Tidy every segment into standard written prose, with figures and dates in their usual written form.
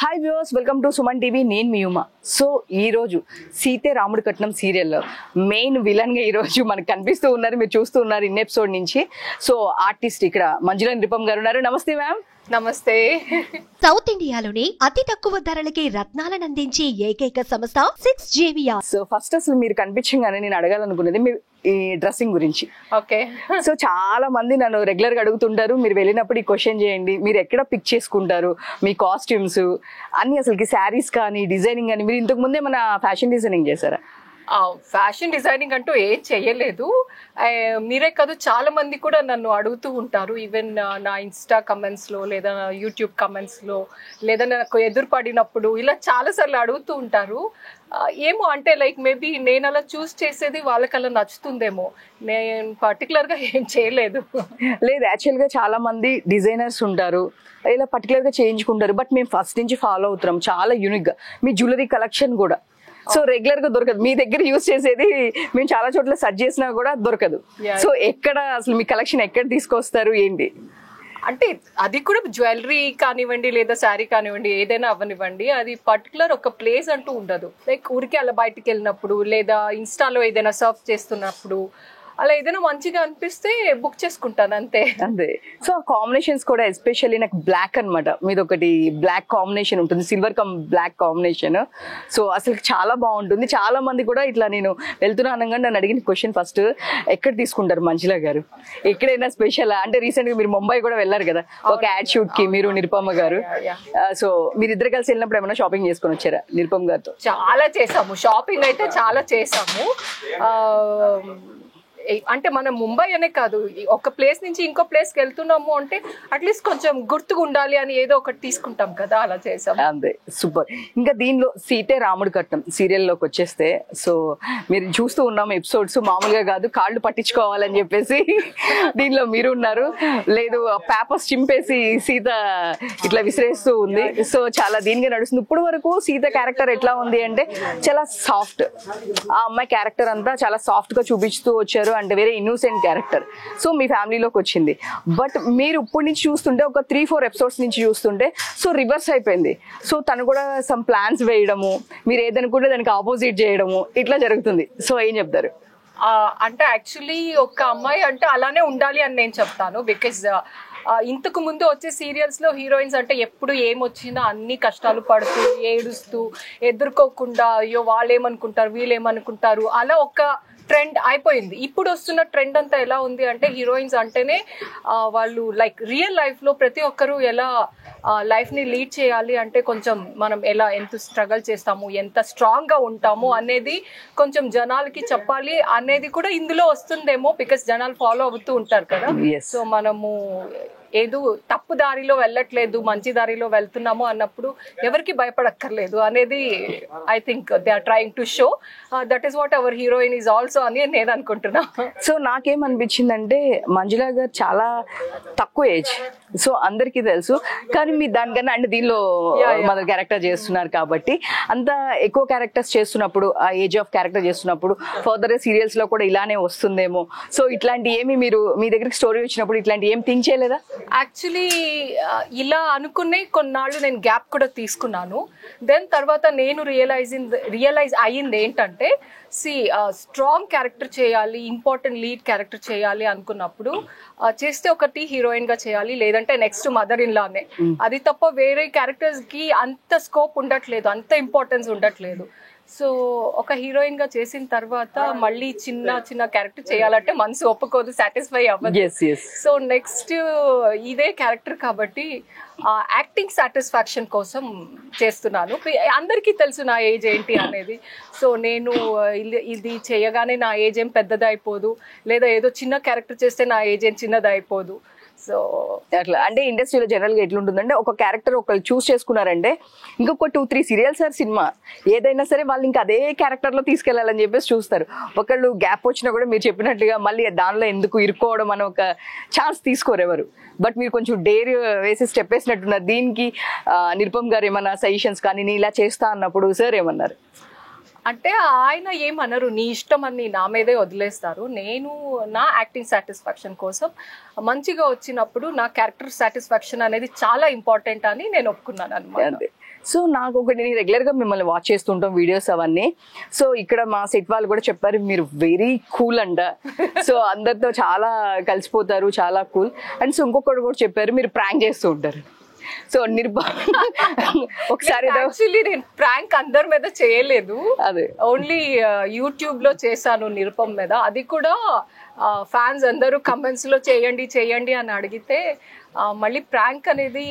Hi viewers, welcome to Suman TV. నేను మీ Uma. So ఈ రోజు సీతే రాముడు కట్నం సీరియల్లో మెయిన్ విలన్ గా ఈ రోజు మనకు కనిపిస్తూ ఉన్నారు, మీరు చూస్తూ ఉన్నారు ఇన్ ఎపిసోడ్ నుంచి. సో ఆర్టిస్ట్ ఇక్కడ మంజుల నిరుపమ్ గారు ఉన్నారు. నమస్తే మ్యామ్. నమస్తే. సౌత్ ఇండియాలోని అతి తక్కువ ధరలకి రత్నాలను అందించే ఏకైక సంస్థ 6JVR. సో ఫస్ట్ అసలు మీరు కనిపించగానే నేను అడగాలనుకున్నది మీ ఈ డ్రెస్సింగ్ గురించి. ఓకే. సో చాలా మంది నన్ను రెగ్యులర్ గా అడుగుతుంటారు, మీరు వెళ్ళినప్పుడు ఈ క్వశ్చన్ చేయండి, మీరు ఎక్కడ పిక్ చేసుకుంటారు మీ కాస్ట్యూమ్స్ అన్ని, అసలుకి శారీస్ కానీ డిజైనింగ్ కానీ. మీరు ఇంతకు ముందే మన ఫ్యాషన్ డిజైనింగ్ చేశారా? ఫ్యాషన్ డిజైనింగ్ అంటూ ఏం చెయ్యలేదు. మీరే కాదు, చాలా మంది కూడా నన్ను అడుగుతూ ఉంటారు. ఈవెన్ నా ఇన్స్టా కమెంట్స్లో లేదా యూట్యూబ్ కమెంట్స్లో లేదా నాకు ఎదురు పడినప్పుడు ఇలా చాలాసార్లు అడుగుతూ ఉంటారు. ఏమో అంటే లైక్ మేబీ నేను అలా చూస్ చేసేది వాళ్ళకి అలా నచ్చుతుందేమో, నేను పర్టికులర్గా ఏం చేయలేదు. లేదు, యాక్చువల్గా చాలా మంది డిజైనర్స్ ఉంటారు, ఇలా పర్టికులర్గా చేయించుకుంటారు. బట్ మేము ఫస్ట్ నుంచి ఫాలో అవుతున్నాం చాలా యూనిక్గా. మీ జ్యువెలరీ కలెక్షన్ కూడా సో రెగ్యులర్ గా దొరకదు. మీ దగ్గర యూజ్ చేసేది మేము చాలా చోట్ల సెర్చ్ చేసినా కూడా దొరకదు. సో ఎక్కడ అసలు మీ కలెక్షన్ ఎక్కడ తీసుకొస్తారు ఏంటి? అంటే అది కూడా జ్యువెలరీ కానివ్వండి లేదా శారీ కానివ్వండి ఏదైనా అవ్వనివ్వండి, అది పర్టికులర్ ఒక ప్లేస్ అంటూ ఉండదు. లైక్ ఊరికి అలా బయటికి వెళ్ళినప్పుడు లేదా ఇన్స్టాలో ఏదైనా సర్చ్ చేస్తున్నప్పుడు అలా ఏదైనా మంచిగా అనిపిస్తే బుక్ చేసుకుంటాను అంతే. సో ఆ కాంబినేషన్స్ కూడా ఎస్పెషల్లీ నాకు బ్లాక్ అనమాట, మీది ఒకటి బ్లాక్ కాంబినేషన్ ఉంటుంది, silver cum black combination. So అసలు చాలా బాగుంటుంది. చాలా మంది కూడా ఇట్లా నేను వెళ్తున్నాను నన్ను అడిగిన క్వశ్చన్ ఫస్ట్, ఎక్కడ తీసుకుంటారు మంజుల గారు, ఎక్కడైనా స్పెషల్ అంటే రీసెంట్ గా మీరు ముంబై కూడా వెళ్ళారు కదా ఒక యాడ్ షూట్ కి, మీరు నిరుపమ్మ గారు. సో మీరు ఇద్దరు కలిసి వెళ్ళినప్పుడు ఏమైనా షాపింగ్ చేసుకొని వచ్చారా నిరుపమ్ గారితో? చాలా చేసాము, షాపింగ్ అయితే చాలా చేసాము. అంటే మనం ముంబై అనే కాదు, ఒక ప్లేస్ నుంచి ఇంకో ప్లేస్కి వెళ్తున్నాము అంటే అట్లీస్ట్ కొంచెం గుర్తుగా ఉండాలి అని ఏదో ఒకటి తీసుకుంటాం కదా, అలా చేసాం. అంతే, సూపర్. ఇంకా దీనిలో సీతే రాముడు కట్నం సీరియల్లోకి వచ్చేస్తే, సో మీరు చూస్తూ ఉన్నాం ఎపిసోడ్స్, మామూలుగా కాదు కాళ్ళు పట్టించుకోవాలని చెప్పేసి దీనిలో మీరు ఉన్నారు. లేదు పేపర్స్ చింపేసి సీత ఇట్లా విసిరేస్తూ ఉంది. సో చాలా దీనిగా నడుస్తుంది. ఇప్పుడు వరకు సీత క్యారెక్టర్ ఎట్లా ఉంది అంటే చాలా సాఫ్ట్, ఆ అమ్మాయి క్యారెక్టర్ అంతా చాలా సాఫ్ట్ గా చూపిస్తూ వచ్చారు, అంటే వెరీ ఇన్నోసెంట్ క్యారెక్టర్. సో మీ ఫ్యామిలీలోకి వచ్చింది. బట్ మీరు ఇప్పటి నుంచి చూస్తుంటే ఒక 3-4 ఎపిసోడ్స్ నుంచి చూస్తుంటే సో రివర్స్ అయిపోయింది. సో తను కూడా సమ్ ప్లాన్స్ వేయడము, మీరు ఏదనుకుంటే దానికి ఆపోజిట్ చేయడము ఇట్లా జరుగుతుంది. సో ఏం చెప్తారు? అంటే యాక్చువల్లీ ఒక అమ్మాయి అంటే అలానే ఉండాలి అని నేను చెప్తాను. బికాజ్ ఇంతకు ముందు వచ్చే సీరియల్స్ లో హీరోయిన్స్ అంటే ఎప్పుడు ఏమొచ్చినా అన్ని కష్టాలు పడుతూ ఏడుస్తూ ఎదుర్కోకుండా అయ్యో వాళ్ళు ఏమనుకుంటారు వీళ్ళు ఏమనుకుంటారు అలా ఒక ట్రెండ్ అయిపోయింది. ఇప్పుడు వస్తున్న ట్రెండ్ అంతా ఎలా ఉంది అంటే హీరోయిన్స్ అంటేనే వాళ్ళు లైక్ రియల్ లైఫ్ లో ప్రతి ఒక్కరు ఎలా లైఫ్ ని లీడ్ చేయాలి అంటే కొంచెం మనం ఎలా ఎంత స్ట్రగల్ చేస్తాము, ఎంత స్ట్రాంగ్ గా ఉంటాము అనేది కొంచెం జనాలకి చెప్పాలి అనేది కూడా ఇందులో వస్తుందేమో. బికాస్ జనాలు ఫాలో అవుతూ ఉంటారు కదా. సో మనము ఏదో తప్పు దారిలో వెళ్ళట్లేదు, మంచి దారిలో వెళ్తున్నాము అన్నప్పుడు ఎవరికి భయపడక్కర్లేదు అనేది I think they are trying to show. That is what our heroine is also అని నేను అనుకుంటున్నా. సో నాకేమనిపించిందంటే మంజుల గారు చాలా తక్కువ ఏజ్, సో అందరికీ తెలుసు. కానీ మీరు దానికన్నా అంటే దీనిలో మన క్యారెక్టర్ చేస్తున్నారు కాబట్టి అంత ఎక్కువ క్యారెక్టర్స్ చేస్తున్నప్పుడు, ఆ ఏజ్ ఆఫ్ క్యారెక్టర్ చేస్తున్నప్పుడు ఫర్దర్ సీరియల్స్ లో కూడా ఇలానే వస్తుందేమో. సో ఇట్లాంటి ఏమి మీరు మీ దగ్గరికి స్టోరీ వచ్చినప్పుడు ఇట్లాంటి ఏం థింక్ చేయలేదా? యాక్చువల్లీ ఇలా అనుకునే కొన్నాళ్ళు నేను గ్యాప్ కూడా తీసుకున్నాను. దెన్ తర్వాత నేను రియలైజ్ అయ్యింది ఏంటంటే స్ట్రాంగ్ క్యారెక్టర్ చేయాలి, ఇంపార్టెంట్ లీడ్ క్యారెక్టర్ చేయాలి అనుకున్నప్పుడు చేస్తే ఒకటి హీరోయిన్ గా చేయాలి, లేదంటే నెక్స్ట్ మదర్ ఇన్ లానే. అది తప్ప వేరే క్యారెక్టర్స్ కి అంత స్కోప్ ఉండట్లేదు, అంత ఇంపార్టెన్స్ ఉండట్లేదు. సో ఒక హీరోయిన్ గా చేసిన తర్వాత మళ్ళీ చిన్న చిన్న క్యారెక్టర్ చేయాలంటే మనసు ఒప్పుకోదు, సాటిస్ఫై అవ్వదు. సో నెక్స్ట్ ఇదే క్యారెక్టర్ కాబట్టి యాక్టింగ్ సాటిస్ఫాక్షన్ కోసం చేస్తున్నాను. అందరికీ తెలుసు నా ఏజ్ ఏంటి అనేది. సో నేను ఇది చేయగానే నా ఏజ్ ఏం పెద్దది అయిపోదు, లేదా ఏదో చిన్న క్యారెక్టర్ చేస్తే నా ఏజ్ ఏం చిన్నది అయిపోదు. సో అట్లా అంటే ఇండస్ట్రీలో జనరల్ గా ఎట్లుంటుందంటే ఒక క్యారెక్టర్ ఒకళ్ళు చూస్ చేసుకున్నారంటే ఇంకొక 2-3 సీరియల్స్ ఆర్ సినిమా ఏదైనా సరే వాళ్ళు ఇంకా అదే క్యారెక్టర్ లో తీసుకెళ్లాలని చెప్పేసి చూస్తారు. ఒకళ్ళు గ్యాప్ వచ్చినా కూడా మీరు చెప్పినట్టుగా మళ్ళీ దానిలో ఎందుకు ఇరుక్కోవడం అని ఒక ఛాన్స్ తీసుకోరు ఎవరు. బట్ మీరు కొంచెం డేర్ వేసి స్టెప్ వేసినట్టున్నారు. దీనికి నిరుపమ్ గారు ఏమన్నా సజెషన్స్ కానీ నేను ఇలా చేస్తా అన్నప్పుడు సార్ ఏమన్నారు? అంటే ఆయన ఏమనరు, నీ ఇష్టం అని నా మీదే వదిలేస్తారు. నేను నా యాక్టింగ్ సాటిస్ఫాక్షన్ కోసం మంచిగా వచ్చినప్పుడు నా క్యారెక్టర్ సాటిస్ఫాక్షన్ అనేది చాలా ఇంపార్టెంట్ అని నేను ఒప్పుకున్నాను అన్నమాట. సో నాకు ఒకటి, నేను రెగ్యులర్ గా మిమ్మల్ని వాచ్ చేస్తుంటాం వీడియోస్ అవన్నీ. సో ఇక్కడ మా సెట్ వాళ్ళు కూడా చెప్పారు మీరు వెరీ కూల్ అంట. సో అందరితో చాలా కలిసిపోతారు, చాలా కూల్. అండ్ సో ఇంకొకటి కూడా చెప్పారు మీరు ప్రాంక్ చేస్తూ ఉంటారు. సో ఒకసారి యాక్చువల్లీ నేను ప్రాంక్ అందరి మీద చేయలేదు, అదే ఓన్లీ యూట్యూబ్ లో చేశాను నిరుపమ్ మీద. అది కూడా ఫ్యాన్స్ అందరూ కమెంట్స్ లో చేయండి చేయండి అని అడిగితే మళ్ళీ ప్రాంక్ అనేది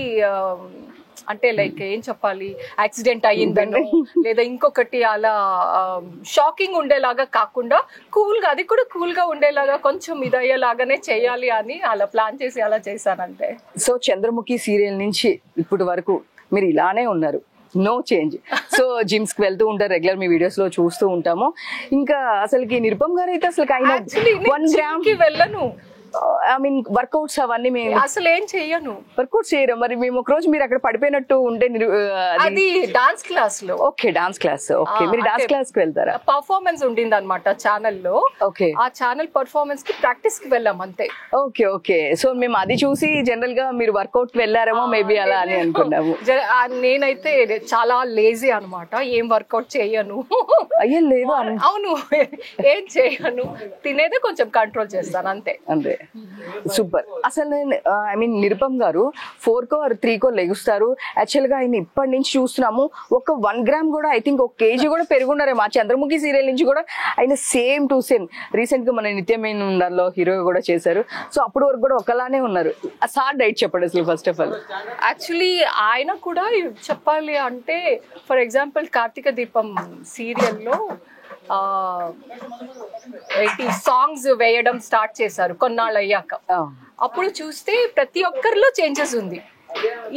అంటే లైక్ ఏం చెప్పాలి, యాక్సిడెంట్ అయ్యిందనో లేదా ఇంకొకటి అలా షాకింగ్ ఉండేలాగా కాకుండా కూల్గా, అది కూడా కూల్గా ఉండేలాగా కొంచెం ఇదయ్యేలాగానే చేయాలి అని అలా ప్లాన్ చేసి అలా చేశానంతే. సో చంద్రముఖి సీరియల్ నుంచి ఇప్పటి వరకు మీరు ఇలానే ఉన్నారు, నో చేంజ్. సో జిమ్స్ కి వెళ్తూ ఉంటారు, రెగ్యులర్ మీ వీడియోస్ లో చూస్తూ ఉంటాము. ఇంకా అసలుకి నిరుపమ్ గారు అయితే అసలు ఆయన 1 గ్రామ్ కి వెళ్ళను, ఐ మీన్ వర్కౌట్స్ అవన్నీ మేము అసలు ఏం చెయ్యను. వర్కౌట్స్ చేయరు మరి. మేము ఒక రోజు మీరు అక్కడ పడిపోయినట్టు ఉంటే అది డాన్స్ క్లాస్ లో. Okay, dance class. ఓకే, మీరు డాన్స్ క్లాస్ కి వెళ్తారా? పర్ఫార్మెన్స్ ఉండింది అనమాట ఛానల్లో. ఓకే, ఆ ఛానల్ పర్ఫార్మెన్స్ కి ప్రాక్టీస్ కి వెళ్ళాం అంతే. Okay okay. సో మేము అది చూసి జనరల్ గా మీరు వర్కౌట్ కి వెళ్ళారేమో మేబీ అలా అని అనుకున్నాము. నేనైతే చాలా లేజీ అనమాట, ఏం వర్కౌట్ చేయను. అయ్యో లేదు. అవును, ఏం చేయను, తినేదే కొంచెం కంట్రోల్ చేస్తాను అంతే. అంతే, సూపర్. అసలు ఐ మీన్ నిరుపమ్ గారు 4కో 3కో లెగుస్తారు. యాక్చువల్ గా ఆయన ఇప్పటి నుంచి చూస్తున్నాము ఒక 1 గ్రామ్ కూడా, ఐ థింక్ 1 kg కూడా పెరుగున్నారేమో. ఆ చంద్రముఖి సీరియల్ నుంచి కూడా ఆయన సేమ్ టు సేమ్. రీసెంట్ గా మన నిత్యమైన దానిలో హీరో కూడా చేశారు. సో అప్పటి వరకు కూడా ఒకలానే ఉన్నారు. ఆ సార్ డైట్ చెప్పండి అసలు ఫస్ట్ ఆఫ్ ఆల్. యాక్చువల్లీ ఆయన కూడా చెప్పాలి అంటే, ఫర్ ఎగ్జాంపుల్ కార్తీక దీపం సీరియల్లో సాంగ్స్ వేయడం స్టార్ట్ చేశారు కొన్నాళ్ళు అయ్యాక. అప్పుడు చూస్తే ప్రతి ఒక్కరిలో చేంజెస్ ఉంది,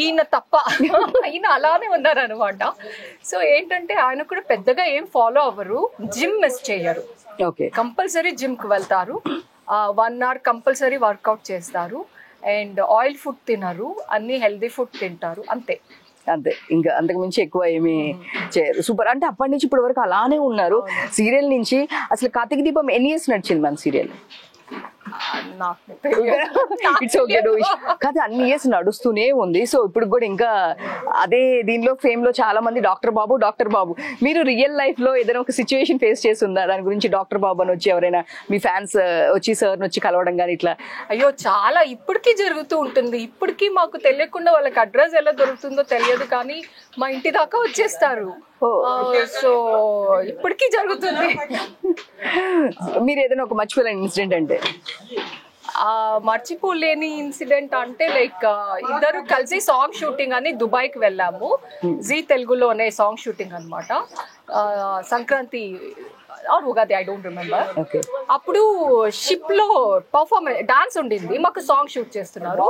ఈయన తప్ప. ఈయన అలానే ఉన్నారు అనమాట. సో ఏంటంటే ఆయన కూడా పెద్దగా ఏం ఫాలో అవ్వరు, జిమ్ మిస్ చేయరు. ఓకే, కంపల్సరీ జిమ్ కి వెళ్తారు, 1 hour కంపల్సరీ వర్కౌట్ చేస్తారు, అండ్ ఆయిల్ ఫుడ్ తినరు, అన్ని హెల్దీ ఫుడ్ తింటారు అంతే. అంతే, ఇంకా అంతకు మించి ఎక్కువ ఏమి చేయరు. సూపర్. అంటే అప్పటి నుంచి ఇప్పటి వరకు అలానే ఉన్నారు. సీరియల్ నుంచి అసలు కార్తీక దీపం ఎన్ని ఇయర్స్ నడిచింది మన సీరియల్? ఇట్స్ ఓకే, కాదు అన్ని ఇయర్స్ నడుస్తూనే ఉంది. సో ఇప్పుడు కూడా ఇంకా అదే దీనిలో ఫేమ్ లో చాలా మంది డాక్టర్ బాబు డాక్టర్ బాబు. మీరు రియల్ లైఫ్ లో ఏదైనా ఒక సిచ్యువేషన్ ఫేస్ చేస్తుందా దాని గురించి? డాక్టర్ బాబు అని వచ్చి ఎవరైనా మీ ఫ్యాన్స్ వచ్చి సార్ వచ్చి కలవడం కానీ ఇట్లా? అయ్యో చాలా ఇప్పటికీ జరుగుతూ ఉంటుంది. ఇప్పటికీ మాకు తెలియకుండా వాళ్ళకి అడ్రస్ ఎలా దొరుకుతుందో తెలియదు, కానీ మా ఇంటి దాకా వచ్చేస్తారు. సో ఇప్పటికీ జరుగుతుంది. మీరు ఏదైనా ఒక మర్చిపోలేని ఇన్సిడెంట్ అంటే? మర్చిపోలేని ఇన్సిడెంట్ అంటే లైక్ ఇద్దరు కలిసి సాంగ్ షూటింగ్ అని దుబాయ్కి వెళ్ళాము. జీ తెలుగులోనే సాంగ్ షూటింగ్ అనమాట. Sankranti or Ugadi, I don't remember. అప్పుడు షిప్ లో పర్ఫార్మెన్స్ డాన్స్ ఉండింది, మాకు సాంగ్ షూట్ చేస్తున్నారు.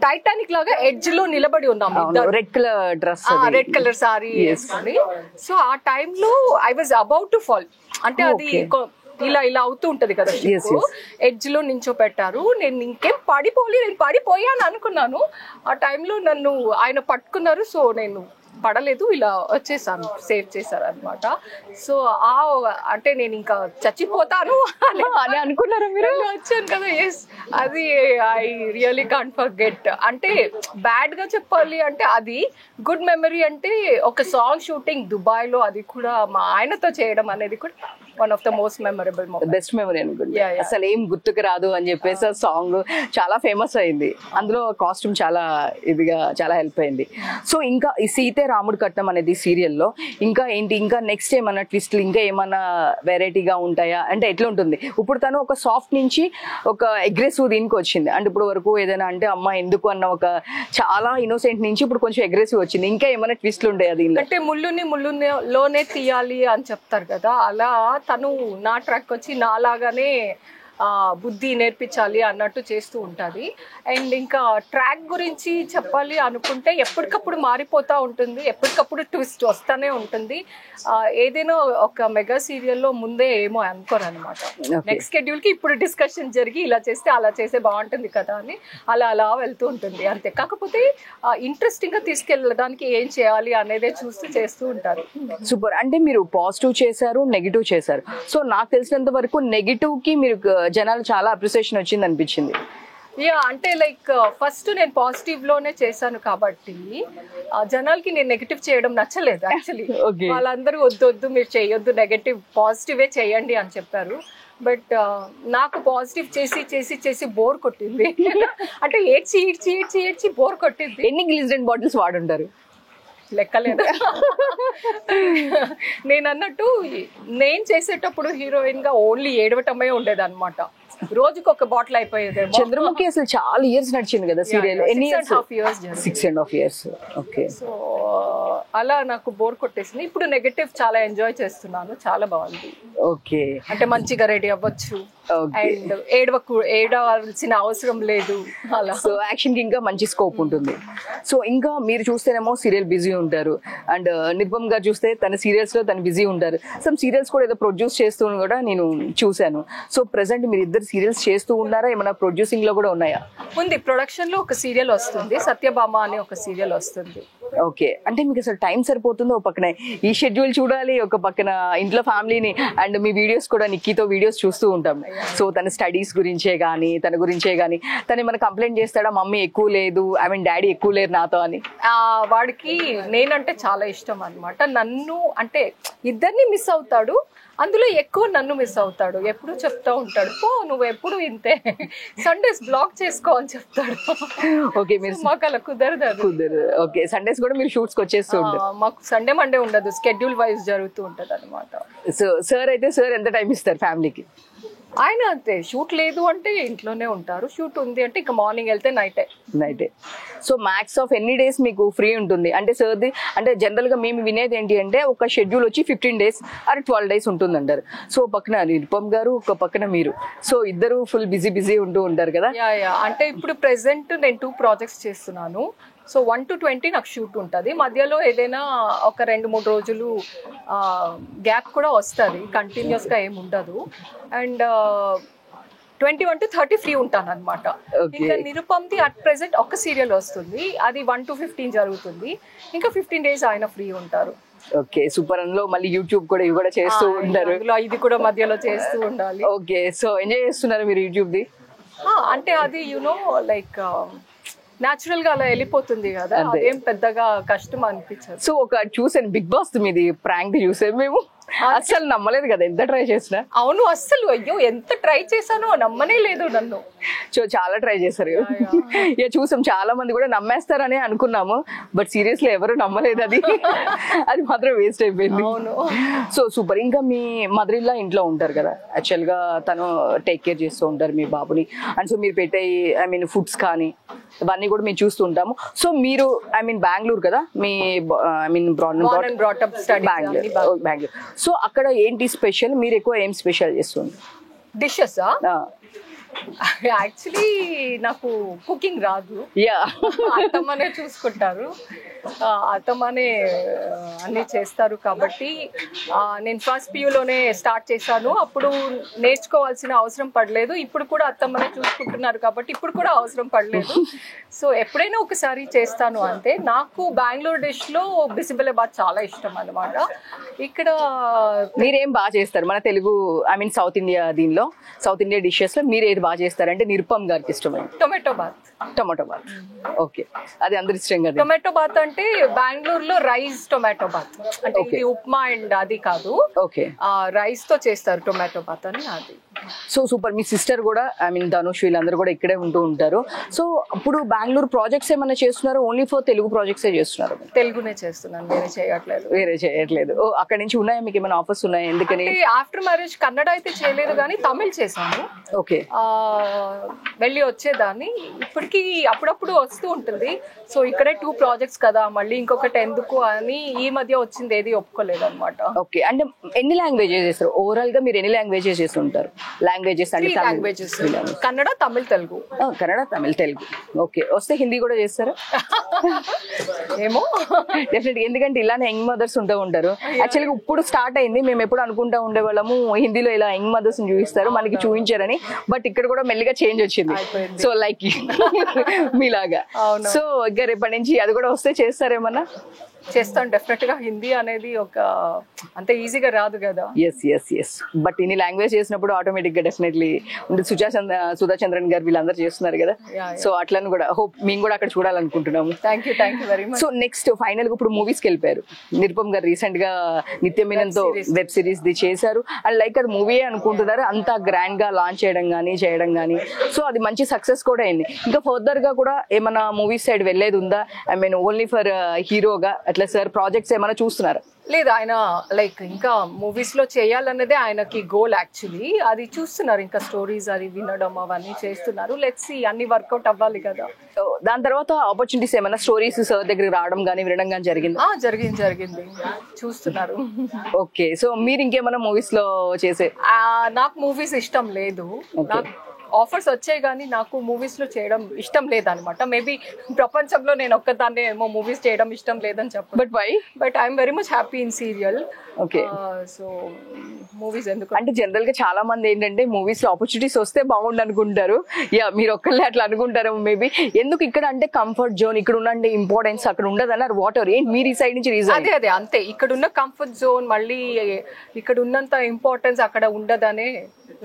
టైటానిక్ లాగా ఎడ్జ్ లో నిలబడి ఉన్నాము, red colour dress, red colour sari వేసుకొని. సో ఆ టైంలో I was about to fall, అంటే అది ఇలా ఇలా అవుతూ ఉంటది కదా, ఎడ్జ్ లో నించో పెట్టారు. నేను ఇంకేం నేను పడిపోయాను అనుకున్నాను. ఆ టైంలో నన్ను ఆయన పట్టుకున్నారు. సో నేను పడలేదు, ఇలా వచ్చేసాను, సేవ్ చేశారు అనమాట. సో అంటే నేను ఇంకా చచ్చిపోతాను అని అనుకున్నారు మీరు? వచ్చాను కదా. ఎస్, అది ఐ రియలీ కాంట్ ఫర్గెట్. అంటే బ్యాడ్ గా చెప్పాలి అంటే అది గుడ్ మెమరీ. అంటే ఒక సాంగ్ షూటింగ్ దుబాయ్ లో, అది కూడా మా ఆయనతో చేయడం అనేది కూడా one of the most memorable moment, best memory అనుకుంటా. అసలు ఏం గుర్తుకు రాదు అని చెప్పేసి ఆ సాంగ్ చాలా ఫేమస్ అయింది. అందులో కాస్ట్యూమ్ చాలా ఇదిగా చాలా హెల్ప్ అయింది. సో ఇంకా ఈ సీతే రాముడు కట్నం అనేది సీరియల్లో ఇంకా ఏంటి, ఇంకా నెక్స్ట్ ఏమన్నా ట్విస్ట్లు ఇంకా ఏమన్నా వెరైటీగా ఉంటాయా? అంటే ఎట్లా ఉంటుంది? ఇప్పుడు తను ఒక సాఫ్ట్ నుంచి ఒక అగ్రెసివ్ దీనికి వచ్చింది. అంటే ఇప్పుడు వరకు ఏదైనా అంటే అమ్మ ఎందుకు అన్న ఒక చాలా ఇన్నోసెంట్ నుంచి ఇప్పుడు కొంచెం అగ్రెసివ్ వచ్చింది. ఇంకా ఏమైనా ట్విస్ట్లు ఉంటాయా దీనిలో? అంటే ముళ్ళులోనే తీయాలి అని చెప్తారు కదా, అలా తను నా ట్రాక్ వచ్చి నాలాగానే బుద్ధి నేర్పించాలి అన్నట్టు చేస్తూ ఉంటుంది. అండ్ ఇంకా ట్రాక్ గురించి చెప్పాలి అనుకుంటే ఎప్పటికప్పుడు మారిపోతూ ఉంటుంది, ఎప్పటికప్పుడు ట్విస్ట్ వస్తూనే ఉంటుంది. ఏదైనా ఒక మెగా సీరియల్లో ముందే ఏమో అనుకోరు అనమాట. నెక్స్ట్ షెడ్యూల్కి ఇప్పుడు డిస్కషన్ జరిగి ఇలా చేస్తే అలా చేస్తే బాగుంటుంది కదా అని అలా అలా వెళ్తూ ఉంటుంది అంతే. కాకపోతే ఇంట్రెస్టింగ్గా తీసుకెళ్ళడానికి ఏం చేయాలి అనేదే చూస్తూ చేస్తూ ఉంటారు. సూపర్. అంటే మీరు పాజిటివ్ చేశారు, నెగిటివ్ చేశారు. సో నాకు తెలిసినంత వరకు నెగిటివ్కి మీరు జనాలు చాలా అప్రిసియేషన్ వచ్చింది అనిపించింది. యా అంటే లైక్ ఫస్ట్ నేను పాజిటివ్ లోనే చేశాను కాబట్టి జనాలకి నేను నెగటివ్ చేయడం నచ్చలేదు యాక్చువల్లీ. వాళ్ళందరూ వద్దు మీరు చేయొద్దు, నెగటివ్ పాజిటివే చేయండి అని చెప్పారు. బట్ నాకు పాజిటివ్ చేసి బోర్ కొట్టింది. అంటే ఏడ్చి బోర్ కొట్టింది. ఎన్ని గ్లిజరిన్ బాటిల్స్ వాడుంటారు? లెక్కలేదు. నేను అన్నట్టు నేను చేసేటప్పుడు హీరోయిన్ గా ఓన్లీ ఏడవటమే ఉండేది అనమాట. రోజుకి ఒక బాటిల్ అయిపోయేది. చంద్రముఖి అసలు చాలా ఇయర్స్ నడిచింది కదా సీరియల్. ఎన్ని ఇయర్స్? 6.5 years. ఓకే. సో అలా నాకు బోర్ కొట్టేసింది. ఇప్పుడు నెగటివ్ చాలా ఎంజాయ్ చేస్తున్నాను, చాలా బాగుంది. ఓకే. అంటే మంచిగా రెడీ అవ్వచ్చు అండ్ ఏడవలసిన అవసరం లేదు అలా. సో యాక్షన్ కి ఇంకా మంచి స్కోప్ ఉంటుంది. సో ఇంకా మీరు చూస్తేనేమో సీరియల్ బిజీ ఉంటారు అండ్ నిర్భమ్ గారు చూస్తే తన సీరియల్స్ లో తను బిజీ ఉంటారు. సమ్ సీరియల్స్ కూడా ఏదో ప్రొడ్యూస్ చేస్తూ కూడా నేను చూశాను. సో ప్రెసెంట్ మీరు ఇద్దరు సీరియల్స్ చేస్తూ ఉన్నారా? ఏమైనా ప్రొడ్యూసింగ్ లో కూడా ఉన్నాయా? ఉంది, ప్రొడక్షన్ లో ఒక సీరియల్ వస్తుంది, సత్యభామ అనే ఒక సీరియల్ వస్తుంది. ఓకే. అంటే మీకు అసలు టైం సరిపోతుందో? ఒక పక్కన ఈ షెడ్యూల్ చూడాలి, ఒక పక్కన ఇంట్లో ఫ్యామిలీని అండ్ మీ వీడియోస్ కూడా నిక్కీతో వీడియోస్ చూస్తూ ఉంటాం. సో తన స్టడీస్ గురించే కానీ తన గురించే కానీ తను ఏమైనా కంప్లైంట్ చేస్తాడా, మమ్మీ ఎక్కువ లేదు, ఐ మీన్ డాడీ ఎక్కువ లేరు నాతో అని? వాడికి నేనంటే చాలా ఇష్టం అనమాట. నన్ను అంటే ఇద్దరిని మిస్ అవుతాడు, అందులో ఎక్కువ నన్ను మిస్ అవుతాడు. ఎప్పుడు చెప్తా ఉంటాడు, పో నువ్వు ఎప్పుడు ఇంతే, సండేస్ బ్లాక్ చేసుకో అని చెప్తాడు. ఓకే. మీరు మాకు అలా కుదరదు. ఓకే. సండేస్ కూడా మీరు షూట్స్ కి వచ్చేస్తూ ఉంటారు? మాకు సండే మండే ఉండదు, స్కెడ్యూల్ వైజ్ జరుగుతూ ఉంటది అనమాట. సో సార్ అయితే సార్ ఎంత టైం ఇస్తారు ఫ్యామిలీకి? ఆయన అంతే, షూట్ లేదు అంటే ఇంట్లోనే ఉంటారు, షూట్ ఉంది అంటే ఇక మార్నింగ్ వెళ్తే నైటే. సో మ్యాక్స్ ఆఫ్ ఎన్ని డేస్ మీకు ఫ్రీ ఉంటుంది? అంటే సార్ది అంటే జనరల్ గా మేము వినేది ఏంటి అంటే ఒక షెడ్యూల్ వచ్చి 15 days ఆర్ 12 days ఉంటుంది అంటారు. సో పక్కన నిరుపమ్ గారు, ఒక పక్కన మీరు, సో ఇద్దరు ఫుల్ బిజీ ఉంటూ ఉంటారు కదా? యా అంటే ఇప్పుడు ప్రెసెంట్ నేను 2 projects చేస్తున్నాను. సో 1 to 20 నాకు షూట్ ఉంటుంది. మధ్యలో ఏదైనా ఒక 2-3 రోజులు గ్యాప్ కూడా వస్తుంది, కంటిన్యూస్గా ఏమి ఉండదు. అండ్ 21 to 30 ఫ్రీ ఉంటాను అనమాట. ఇంకా నిరుపమ్ది అట్ ప్రెసెంట్ ఒక సీరియల్ వస్తుంది, అది 1 to 15 జరుగుతుంది. ఇంకా 15 days ఆయన ఫ్రీ ఉంటారు. ఓకే. సూపర్. అందులో మళ్ళీ యూట్యూబ్ కూడా ఇవి కూడా చేస్తూ ఉంటారు, ఇది కూడా మధ్యలో చేస్తూ ఉండాలి. ఓకే. సో ఎంజాయ్ చేస్తున్నారు మీరు యూట్యూబ్ ది? అంటే అది యునో లైక్ న్యాచురల్ గా అలా వెళ్ళిపోతుంది కదా, అదేం పెద్దగా కష్టం అనిపించదు. సో ఒక చూసాను బిగ్ బాస్ మీది ప్రాంక్ చూసాను మేము, అస్సలు నమ్మలేదు కదా ఎంత ట్రై చేసినా. అవును, అస్సలు అయ్యో ఎంత ట్రై చేశానో నమ్మనే లేదు నన్ను. సో చాలా ట్రై చేశారు. ఇక చూసాం, చాలా మంది కూడా నమ్మేస్తారని అనుకున్నాము, బట్ సీరియస్లీ ఎవరు నమ్మలేదు. అది మాత్రం వేస్ట్ అయిపోయింది. అవును. So super. ఇంకా మీ మదర్ ఇన్ లా ఇంట్లో ఉంటారు కదా, యాక్చువల్ గా తను టేక్ కేర్ చేస్తూ ఉంటారు మీ బాబుని. అండ్ సో మీరు పెట్టే ఐ మీన్ ఫుడ్స్ కానీ ఇవన్నీ కూడా మేము చూస్తూ ఉంటాము. సో మీరు ఐ మీన్ బెంగళూరు కదా, me I mean Bengaluru. So అక్కడ ఏంటి స్పెషల్? మీరు ఎక్కువ ఏం స్పెషల్ చేస్తుంది? డిషెస్ యాక్చువల్లీ నాకు కుకింగ్ రాదు, అత్తమ్మనే చూసుకుంటారు, అత్తమ్మనే అన్నీ చేస్తారు. కాబట్టి నేను ఫస్ట్ PUలోనే స్టార్ట్ చేశాను, అప్పుడు నేర్చుకోవాల్సిన అవసరం పడలేదు. ఇప్పుడు కూడా అత్తమ్మనే చూసుకుంటున్నారు కాబట్టి ఇప్పుడు కూడా అవసరం పడలేదు. సో ఎప్పుడైనా ఒకసారి చేస్తాను అంతే. నాకు బెంగళూరు డిష్లో బిసిబెలాబాద్ చాలా ఇష్టం అన్నమాట. ఇక్కడ మీరేం బాగా చేస్తారు మన Telugu I mean south India దీనిలో, సౌత్ ఇండియా డిషెస్ లో మీరు ఏది బాగా చేస్తారంటే నిరుపమ్ గారికి ఇష్టమైన? టొమాటో బాత్. ఓకే. అది అందరి ఇష్టం కదా. టొమాటో బాత్ అంటే బెంగళూరులో రైస్ టొమాటో బాత్, అంటే ఇది ఉప్మా అండ్ అది కాదు, ఓకే, రైస్ తో చేస్తారు టొమాటో బాత్ అని. అది సో సూపర్. మీ సిస్టర్ కూడా ఐ మీన్ ధనుష్ వీళ్ళందరూ కూడా ఇక్కడే ఉంటూ ఉంటారు. సో అప్పుడు బెంగళూరు ప్రాజెక్ట్స్ ఏమైనా చేస్తున్నారు? ఓన్లీ ఫర్ తెలుగు ప్రాజెక్ట్స్ చేస్తున్నారు? తెలుగునే చేస్తున్నాను, వేరే చేయట్లేదు. ఓ అక్కడ నుంచి ఉన్నాయా మీకు ఏమైనా ఆఫర్స్ ఉన్నాయా? ఎందుకని? ఆఫ్టర్ మ్యారేజ్ కన్నడ అయితే చేయలేదు కానీ తమిళ్ చేశాను. ఓకే. వెళ్ళి వచ్చేదాన్ని, ఇప్పటికి అప్పుడప్పుడు వస్తూ ఉంటుంది. సో ఇక్కడే 2 projects కదా, మళ్ళీ ఇంకొకటి ఎందుకు అని ఈ మధ్య వచ్చింది ఏది ఒప్పుకోలేదు అనమాట. ఓకే. అంటే ఎన్ని లాంగ్వేజెస్ చేస్తారు ఓవరాల్ గా? మీరు ఎన్ని లాంగ్వేజెస్ చేస్తుంటారు? లాంగ్వేజెస్ అంటే కన్నడ, తమిళ్, తెలుగు. కన్నడ, తమిళ్, తెలుగు. ఓకే. వస్తే హిందీ కూడా చేస్తారా? ఏమో డెఫినెట్. ఎందుకంటే ఇలానే యంగ్ మదర్స్ ఉంటూ ఉంటారు. యాక్చువల్గా ఇప్పుడు స్టార్ట్ అయింది, మేము ఎప్పుడు అనుకుంటా ఉండేవాళ్ళము హిందీలో ఇలా యంగ్ మదర్స్ చూపిస్తారు, మనకి చూపించారని. బట్ ఇక్కడ కూడా మెల్లిగా చేంజ్ వచ్చింది. సో లైక్ మీలాగా. సో ఇంకా రేపటి నుంచి అది కూడా వస్తే చేస్తారేమన్నా? చేస్తాను డెఫినెట్ గా. హిందీ అనేది ఒక అంత ఈజీగా రాదు కదా. ఎస్ బట్ ఇన్ని లాంగ్వేజ్ చేసినప్పుడు ఆటోమేటిక్ గా డెఫినెట్లీ సుధా చంద్రన్ గారు వీళ్ళందరూ చేస్తున్నారు కదా. సో అట్లని కూడా హోప్ మేము కూడా అక్కడ చూడాలనుకుంటున్నాము. Thank you very much. So next final గా ఇప్పుడు మూవీస్ కి వెళ్ళిపోయారు. నిరుపమ్ గారు రీసెంట్ గా నిత్య మీనన్ తో వెబ్ సిరీస్ ది చేశారు. అండ్ లైక్ అది మూవీ అనుకుంటున్నారు, అంత గ్రాండ్ గా లాంచ్ చేయడం గానీ. సో అది మంచి సక్సెస్ కూడా అయింది. ఇంకా ఫర్దర్ గా కూడా ఏమైనా మూవీస్ సైడ్ వెళ్ళేది ఉందా? ఐ మీన్ ఓన్లీ ఫర్ హీరోగా అట్లా సార్ ప్రాజెక్ట్స్ ఏమైనా చూస్తున్నారా? లేదు, ఆయన లైక్ ఇంకా మూవీస్ లో చేయాలన్నదే ఆయనకి గోల్ యాక్చువల్లీ. అది చూస్తున్నారు, ఇంకా స్టోరీస్ అది వినడం అవన్నీ చేస్తున్నారు. లెట్స్ సీ, అన్ని వర్కౌట్ అవ్వాలి కదా. దాని తర్వాత ఆపర్చునిటీస్ ఏమైనా స్టోరీస్ సార్ దగ్గరికి రావడం కానీ వినడం కానీ జరిగింది? జరిగింది చూస్తున్నారు. ఓకే, సో మీరు ఇంకేమైనా మూవీస్ లో చేసే? నాకు మూవీస్ ఇష్టం లేదు. నాకు ఆఫర్స్ వచ్చాయి కానీ నాకు మూవీస్ లో చేయడం ఇష్టం లేదనమాట. మేబీ ప్రపంచంలో నేను ఒక్కదాన్నే ఏమో మూవీస్ చేయడం ఇష్టం లేదని చెప్పు. But I'm very much happy in serial. Okay, so movies ఎందుకు అంటే జనరల్ గా చాలా మంది ఏంటంటే మూవీస్ లో ఆపర్చునిటీస్ వస్తే బాగుండు అనుకుంటారు. యా, మీరు ఒక్కళ్ళే అట్లా అనుకుంటారు మేబీ. ఎందుకు ఇక్కడ అంటే కంఫర్ట్ జోన్, ఇక్కడ ఉన్న ఇంపార్టెన్స్ అక్కడ ఉండదు అన్నారు. వాటర్ ఏంటి మీరు ఈ సైడ్ నుంచి రీజన్? అదే అంతే, ఇక్కడ ఉన్న కంఫర్ట్ జోన్ మళ్ళీ ఇక్కడ ఉన్నంత ఇంపార్టెన్స్ అక్కడ ఉండదనే.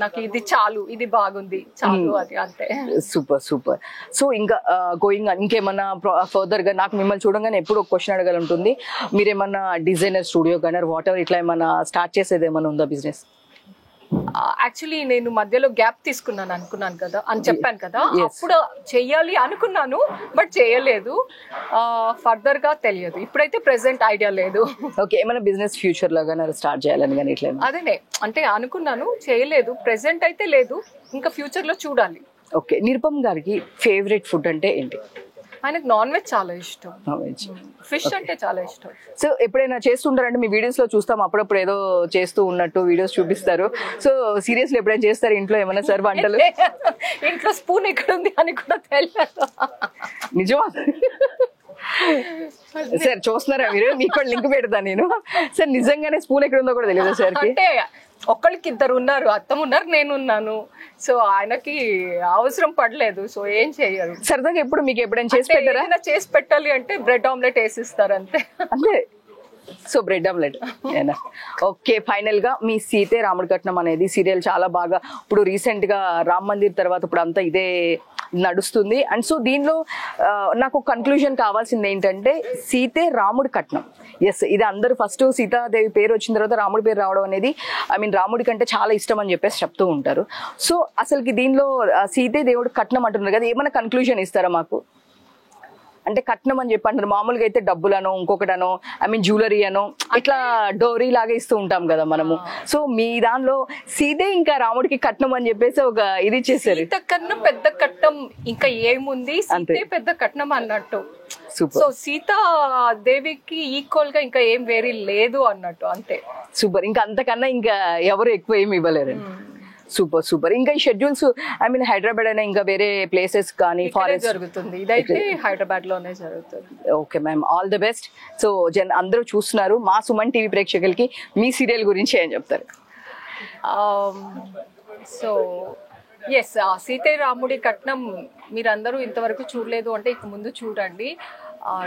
నాకు ఇది చాలు, ఇది బాగుంది చాలు, అది అంతే. సూపర్. సో ఇంకా గోయింగ్ ఇంకేమన్నా ఫర్దర్ గా నాకు మిమ్మల్ని చూడగానే ఎప్పుడు ఒక క్వశ్చన్ అడగాలంటుంది. మీరేమన్నా డిజైనర్ స్టూడియో కానీ వాట్ ఎవర్ ఇట్లా ఏమన్నా స్టార్ట్ చేసేది ఏమన్నా ఉందా బిజినెస్? యాక్చువల్లీ నేను మధ్యలో గ్యాప్ తీసుకున్నాను అని చెప్పాను కదా. అప్పుడు చెయ్యాలి అనుకున్నాను, బట్ చేయలేదు. ఫర్దర్ గా తెలియదు, ఇప్పుడైతే ప్రెసెంట్ ఐడియా లేదు. ఓకే, ఏమైనా బిజినెస్ ఫ్యూచర్ లాగా స్టార్ట్ చేయాలని కానీ ఇట్లా? అదేనే అంటే అనుకున్నాను, చేయలేదు. ప్రెసెంట్ అయితే లేదు, ఇంకా ఫ్యూచర్ లో చూడాలి. ఓకే, నిరుపమ్ గారికి ఫేవరెట్ ఫుడ్ అంటే ఏంటి? ఆయనకు నాన్ వెజ్ చాలా ఇష్టం, ఫిష్ అంటే చాలా ఇష్టం. సో ఎప్పుడైనా చేస్తుంటారంటే మీ వీడియోస్ లో చూస్తాం, అప్పుడప్పుడు ఏదో చేస్తూ ఉన్నట్టు వీడియోస్ చూపిస్తారు. సో సీరియస్లీ ఎప్పుడైనా చేస్తారు ఇంట్లో ఏమైనా సార్ వంటలు? ఇంట్లో స్పూన్ ఎక్కడ ఉంది అని కూడా తెలియదు. నిజమా సార్? చూస్తున్నారా మీరు? మీకు కూడా లింక్ పెడతా నేను. సార్ నిజంగానే స్పూన్ ఎక్కడ ఉందో కూడా తెలియదు సార్? అంటే ఒక్కళ్ళకి ఇద్దరు ఉన్నారు, అత్తమ్మ ఉన్నారు, నేను ఉన్నాను. సో ఆయనకి అవసరం పడలేదు, సో ఏం చెయ్యరు. సరదాగా ఎప్పుడు మీకు ఎప్పుడైనా చేసి పెట్టారా? చేసి పెట్టాలి అంటే బ్రెడ్ ఆమ్లెట్ వేసిస్తారు అంతే. So bread omelette. Okay, final గా మీ సీతే రాముడి కట్నం అనేది సీరియల్ చాలా బాగా ఇప్పుడు రీసెంట్ గా రామ్ మందిర్ తర్వాత ఇప్పుడు అంతా ఇదే నడుస్తుంది. అండ్ సో దీనిలో నాకు కన్క్లూజన్ కావాల్సింది ఏంటంటే సీతే రాముడి కట్నం. ఎస్, ఇది అందరూ ఫస్ట్ సీతాదేవి పేరు వచ్చిన తర్వాత రాముడి పేరు రావడం అనేది ఐ మీన్ రాముడి కంటే చాలా ఇష్టం అని చెప్పేసి చెప్తూ ఉంటారు. సో అసలుకి దీనిలో సీతే దేవుడు కట్నం అంటున్నారు కదా, ఏమైనా కన్క్లూజన్ ఇస్తారా మాకు? అంటే కట్నం అని చెప్పి అంటారు, మామూలుగా అయితే డబ్బులనో ఇంకొకటనో ఐ మీన్ జ్యువెలరీ అనో ఇట్లా డోరీ లాగా ఇస్తూ ఉంటాం కదా మనము. సో మీ దానిలో సీతే ఇంకా రాముడికి కట్నం అని చెప్పేసి ఒక ఇది ఇచ్చేసారు. కన్నా పెద్ద కట్నం ఇంకా ఏముంది, సీతే పెద్ద కట్నం అన్నట్టు. సో సీతాదేవికి ఈక్వల్ గా ఇంకా ఏం వేరే లేదు అన్నట్టు, అంతే. సూపర్, ఇంకా అంతకన్నా ఇంకా ఎవరు ఎక్కువ ఏమి ఇవ్వలేరు. సూపర్. ఇంకా ఈ షెడ్యూల్స్ ఐ మీన్ హైదరాబాద్ అయినా ఇంకా వేరే ప్లేసెస్ కానీ ఫారెస్ట్ జరుగుతుంది? ఇదైతే హైదరాబాద్ లోనే జరుగుతుంది. Okay ma'am, all the best. So అందరూ చూస్తున్నారు, మా సుమన్ టీవీ ప్రేక్షకులకి మీ సీరియల్ గురించి ఏం చెప్తారు? సో ఎస్, సీతే రాముడి కట్నం మీరందరూ ఇంతవరకు చూడలేదు అంటే ఇక ముందు చూడండి.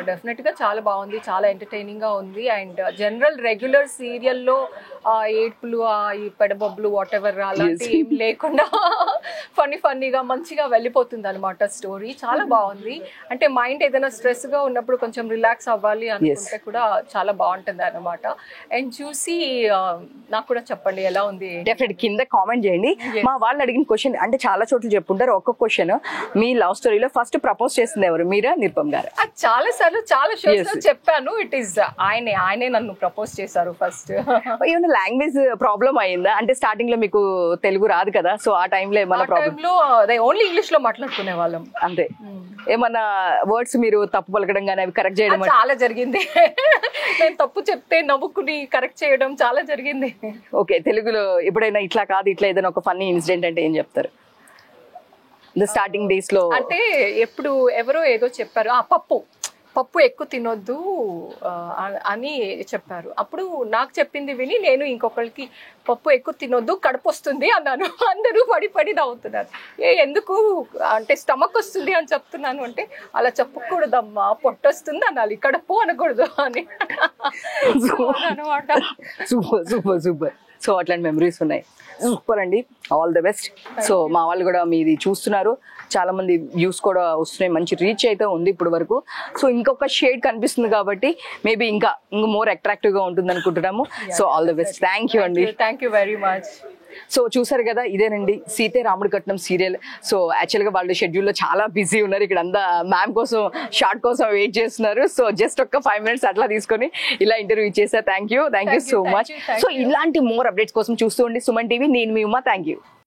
డెఫినెట్ గా చాలా బాగుంది, చాలా ఎంటర్టైనింగ్ గా ఉంది. అండ్ జనరల్ రెగ్యులర్ సీరియల్లో ఏడ్పులు ఈ పెడబొబ్బులు వాట్ ఎవర్ అలాంటి ఏం లేకుండా ఫన్నీగా మంచిగా వెళ్ళిపోతుంది అనమాట స్టోరీ. చాలా బాగుంది. అంటే మైండ్ ఏదైనా స్ట్రెస్ గా ఉన్నప్పుడు కొంచెం రిలాక్స్ అవ్వాలి అనుకుంటే కూడా చాలా బాగుంటుంది అనమాట. అండ్ చూసి నాకు కూడా చెప్పండి ఎలా ఉంది. డెఫినెట్ కింద కామెంట్ చేయండి. మా వాళ్ళు అడిగిన క్వశ్చన్ అంటే చాలా చోట్ల చెప్పుంటారు. ఒక్క క్వశ్చన్, మీ లవ్ స్టోరీలో ఫస్ట్ ప్రపోజ్ చేసింది ఎవరు, మీరా నిరుపమ్ గారు? చాలా సార్లు చాలా షోస్ లో చెప్పాను, ఇట్ ఈస్ ఆయనే నన్ను ప్రపోజ్ చేశారు ఫస్ట్. ఏమైనా లాంగ్వేజ్ ప్రాబ్లం అయిందా? అంటే స్టార్టింగ్ లో మీకు తెలుగు రాదు కదా, సో ఆ టైంలో ఏమైనా ప్రాబ్లం? ఓన్లీ ఇంగ్లీష్ లో మాట్లాడుకునే వాళ్ళం అంతే. ఏమన్నా వర్డ్స్ మీరు తప్పు పలకడం కానీ అవి కరెక్ట్ చేయడం చాలా జరిగింది. నేను తప్పు చెప్తే నవ్వుకుని కరెక్ట్ చేయడం చాలా జరిగింది. ఓకే, తెలుగులో ఎప్పుడైనా ఇట్లా కాదు ఇట్లా ఏదైనా ఒక ఫన్నీ ఇన్సిడెంట్ అంటే ఏం చెప్తారు? స్టార్టింగ్ డేస్ లో అంటే ఎప్పుడు ఎవరో ఏదో చెప్పారు, పప్పు పప్పు ఎక్కువ తినొద్దు అని చెప్పారు. అప్పుడు నాకు చెప్పింది విని నేను ఇంకొకరికి పప్పు ఎక్కువ తినొద్దు కడుపు వస్తుంది అన్నాను. అందరూ పడి నవ్వుతున్నారు. ఎందుకు అంటే స్టమక్ వస్తుంది అని చెప్తున్నాను అంటే, అలా చెప్పకూడదమ్మా, పొట్ట వస్తుంది అనాలి, కడుపు అనకూడదు అని అనమాట. Super super super. సో అట్లాంటి మెమరీస్ ఉన్నాయి. సూపర్ అండి, ఆల్ ద బెస్ట్. సో మా వాళ్ళు కూడా మీది చూస్తున్నారు, చాలా మంది వ్యూస్ కూడా వస్తున్నాయి, మంచి రీచ్ అయితే ఉంది ఇప్పుడు వరకు. సో ఇంకొక షేడ్ కనిపిస్తుంది కాబట్టి మేబీ ఇంకా మోర్ అట్రాక్టివ్ గా ఉంటుంది అనుకుంటున్నాము. So all the best. Thank you అండి. Thank you very much. So చూసారు కదా, ఇదేనండి సీతే రాముడు కట్నం సీరియల్. సో యాక్చువల్గా వాళ్ళు షెడ్యూల్లో చాలా బిజీ ఉన్నారు, ఇక్కడ అంతా మ్యామ్ కోసం షార్ట్ కోసం వెయిట్ చేస్తున్నారు. సో జస్ట్ ఒక్క 5 minutes అట్లా తీసుకొని ఇలా ఇంటర్వ్యూ ఇచ్చేసా. Thank you so much. So ఇలాంటి మోర్ అప్డేట్స్ కోసం చూస్తూ ఉండి సుమన్ టీవీ. నేను మీ ఉమా. Thank you.